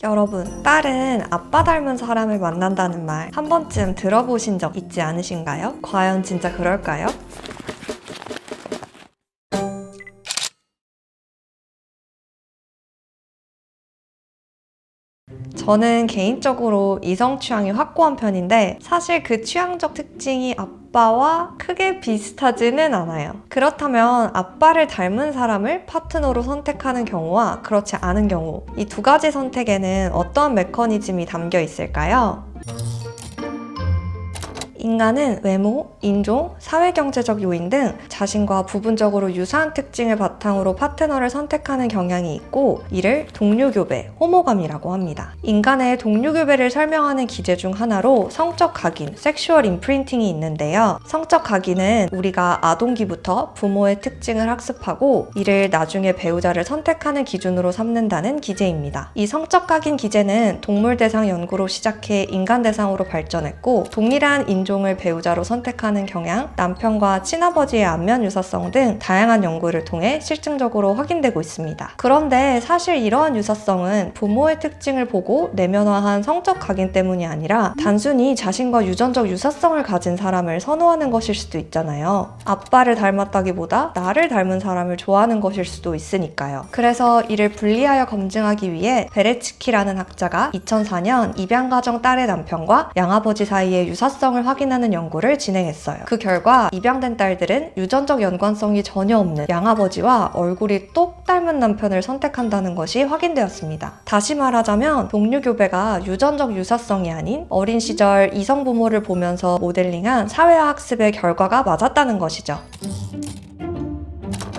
여러분, 딸은 아빠 닮은 사람을 만난다는 말 한 번쯤 들어보신 적 있지 않으신가요? 과연 진짜 그럴까요? 저는 개인적으로 이성 취향이 확고한 편인데 사실 그 취향적 특징이 아빠와 크게 비슷하지는 않아요. 그렇다면 아빠를 닮은 사람을 파트너로 선택하는 경우와 그렇지 않은 경우, 이 두 가지 선택에는 어떤 메커니즘이 담겨 있을까요? 인간은 외모, 인종, 사회경제적 요인 등 자신과 부분적으로 유사한 특징을 바탕으로 파트너를 선택하는 경향이 있고, 이를 동료교배, 호모감이라고 합니다. 인간의 동료교배를 설명하는 기제 중 하나로 성적 각인, 섹슈얼 임프린팅이 있는데요. 성적 각인은 우리가 아동기부터 부모의 특징을 학습하고 이를 나중에 배우자를 선택하는 기준으로 삼는다는 기제입니다. 이 성적 각인 기제는 동물 대상 연구로 시작해 인간 대상으로 발전했고, 동일한 인종을 배우자로 선택하는 경향, 남편과 친아버지의 안면 유사성 등 다양한 연구를 통해 실증적으로 확인되고 있습니다. 그런데 사실 이러한 유사성은 부모의 특징을 보고 내면화한 성적 각인 때문이 아니라 단순히 자신과 유전적 유사성을 가진 사람을 선호하는 것일 수도 있잖아요. 아빠를 닮았다기보다 나를 닮은 사람을 좋아하는 것일 수도 있으니까요. 그래서 이를 분리하여 검증하기 위해 베레츠키라는 학자가 2004년 입양가정 딸의 남편과 양아버지 사이의 유사성을 확인하는 연구를 진행했어요. 그 결과 입양된 딸들은 유전적 연관성이 전혀 없는 양아버지와 얼굴이 똑 닮은 남편을 선택한다는 것이 확인되었습니다. 다시 말하자면 동료교배가 유전적 유사성이 아닌 어린 시절 이성 부모를 보면서 모델링한 사회화 학습의 결과가 맞았다는 것이죠.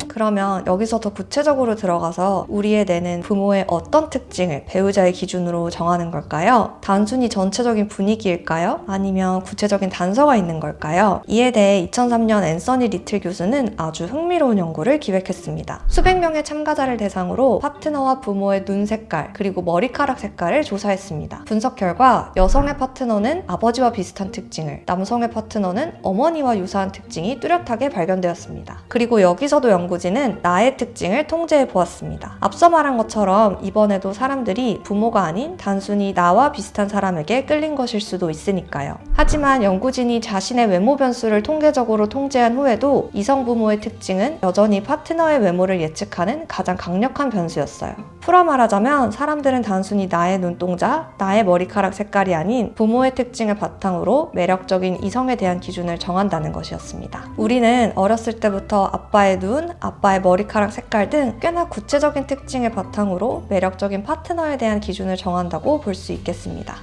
그러면 여기서 더 구체적으로 들어가서 우리의 뇌는 부모의 어떤 특징을 배우자의 기준으로 정하는 걸까요? 단순히 전체적인 분위기일까요? 아니면 구체적인 단서가 있는 걸까요? 이에 대해 2003년 앤서니 리틀 교수는 아주 흥미로운 연구를 기획했습니다. 수백 명의 참가자를 대상으로 파트너와 부모의 눈 색깔 그리고 머리카락 색깔을 조사했습니다. 분석 결과 여성의 파트너는 아버지와 비슷한 특징을, 남성의 파트너는 어머니와 유사한 특징이 뚜렷하게 발견되었습니다. 그리고 여기서도 연구진은 나의 특징을 통제해 보았습니다. 앞서 말한 것처럼 이번에도 사람들이 부모가 아닌 단순히 나와 비슷한 사람에게 끌린 것일 수도 있으니까요. 하지만 연구진이 자신의 외모 변수를 통계적으로 통제한 후에도 이성 부모의 특징은 여전히 파트너의 외모를 예측하는 가장 강력한 변수였어요. 풀어 말하자면 사람들은 단순히 나의 눈동자, 나의 머리카락 색깔이 아닌 부모의 특징을 바탕으로 매력적인 이성에 대한 기준을 정한다는 것이었습니다. 우리는 어렸을 때부터 아빠의 눈, 아빠의 머리카락 색깔 등 꽤나 구체적인 특징을 바탕으로 매력적인 파트너에 대한 기준을 정한다고 볼 수 있겠습니다.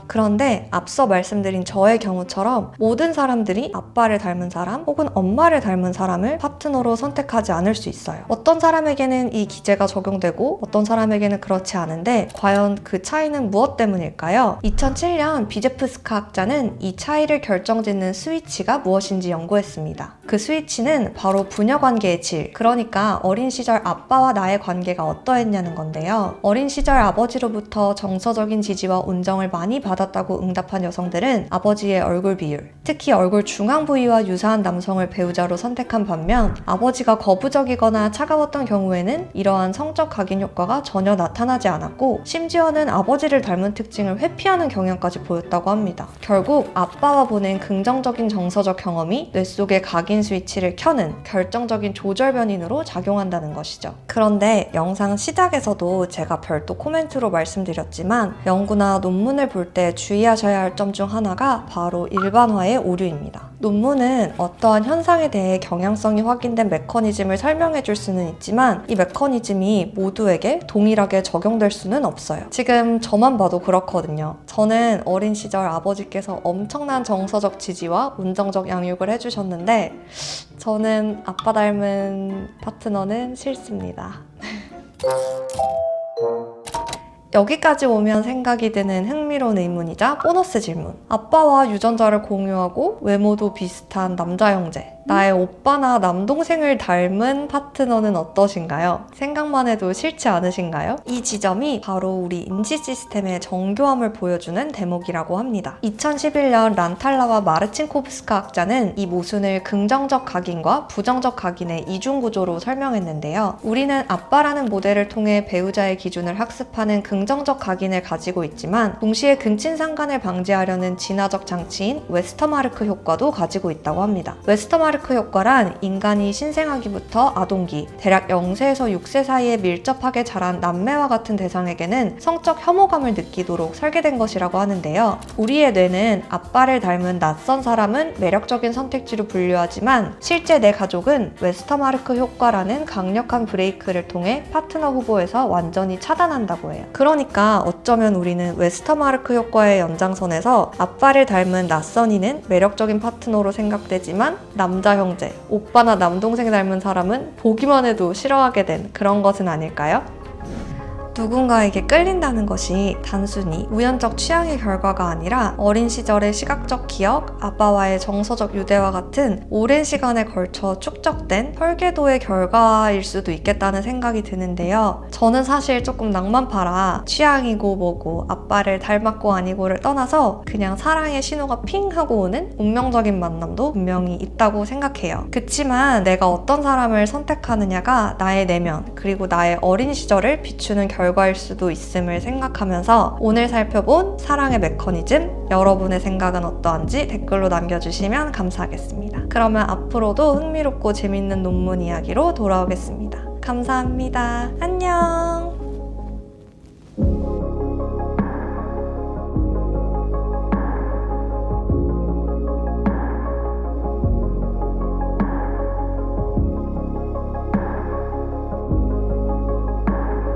그런데 앞서 말씀드린 저의 경우처럼 모든 사람들이 아빠를 닮은 사람 혹은 엄마를 닮은 사람을 파트너로 선택하지 않을 수 있어요. 어떤 사람에게는 이 기제가 적용되고 어떤 사람에게는 그렇지 않은데 과연 그 차이는 무엇 때문일까요? 2007년 비제프스카 학자는 이 차이를 결정짓는 스위치가 무엇인지 연구했습니다. 그 스위치는 바로 부녀관계의 질, 그러니까 어린 시절 아빠와 나의 관계가 어떠했냐는 건데요. 어린 시절 아버지로부터 정서적인 지지와 온정을 많이 받았다고 응답한 여성들은 아버지의 얼굴 비율, 특히 얼굴 중앙 부위와 유사한 남성을 배우자로 선택한 반면 아버지가 거부적이거나 차가웠던 경우에는 이러한 성적 각인 효과가 전혀 나타나지 않았고 심지어는 아버지를 닮은 특징을 회피하는 경향까지 보였다고 합니다. 결국 아빠와 보낸 긍정적인 정서적 경험이 뇌 속의 각인 스위치를 켜는 결정적인 조절 변인으로 작용한다는 것이죠. 그런데 영상 시작에서도 제가 별도 코멘트로 말씀드렸지만 연구나 논문을 볼 때 주의하셔야 할 점 중 하나가 바로 일반화의 오류입니다. 논문은 어떠한 현상에 대해 경향성이 확인된 메커니즘을 설명해 줄 수는 있지만 이 메커니즘이 모두에게 동일하게 적용될 수는 없어요. 지금 저만 봐도 그렇거든요. 저는 어린 시절 아버지께서 엄청난 정서적 지지와 온정적 양육을 해주셨는데 저는 아빠 닮은 파트너는 싫습니다. 여기까지 오면 생각이 드는 흥미로운 의문이자 보너스 질문. 아빠와 유전자를 공유하고 외모도 비슷한 남자 형제. 나의 오빠나 남동생을 닮은 파트너는 어떠신가요? 생각만 해도 싫지 않으신가요? 이 지점이 바로 우리 인지 시스템의 정교함을 보여주는 대목이라고 합니다. 2011년 란탈라와 마르친코프스카 학자는 이 모순을 긍정적 각인과 부정적 각인의 이중 구조로 설명했는데요. 우리는 아빠라는 모델을 통해 배우자의 기준을 학습하는 긍정적 각인을 가지고 있지만 동시에 근친상간을 방지하려는 진화적 장치인 웨스터마르크 효과도 가지고 있다고 합니다. 웨스터마르크 효과란 인간이 신생아기부터 아동기, 대략 0세에서 6세 사이에 밀접하게 자란 남매와 같은 대상에게는 성적 혐오감을 느끼도록 설계된 것이라고 하는데요. 우리의 뇌는 아빠를 닮은 낯선 사람은 매력적인 선택지로 분류하지만 실제 내 가족은 웨스터마르크 효과라는 강력한 브레이크를 통해 파트너 후보에서 완전히 차단한다고 해요. 그러니까 어쩌면 우리는 웨스터마르크 효과의 연장선에서 아빠를 닮은 낯선이는 매력적인 파트너로 생각되지만 남자 형제, 오빠나 남동생 닮은 사람은 보기만 해도 싫어하게 된 그런 것은 아닐까요? 누군가에게 끌린다는 것이 단순히 우연적 취향의 결과가 아니라 어린 시절의 시각적 기억, 아빠와의 정서적 유대와 같은 오랜 시간에 걸쳐 축적된 설계도의 결과일 수도 있겠다는 생각이 드는데요. 저는 사실 조금 낭만파라 취향이고 뭐고 아빠를 닮았고 아니고를 떠나서 그냥 사랑의 신호가 핑 하고 오는 운명적인 만남도 분명히 있다고 생각해요. 그치만 내가 어떤 사람을 선택하느냐가 나의 내면 그리고 나의 어린 시절을 비추는 결과일 수도 있음을 생각하면서 오늘 살펴본 사랑의 메커니즘, 여러분의 생각은 어떠한지 댓글로 남겨주시면 감사하겠습니다. 그러면 앞으로도 흥미롭고 재밌는 논문 이야기로 돌아오겠습니다. 감사합니다. 안녕!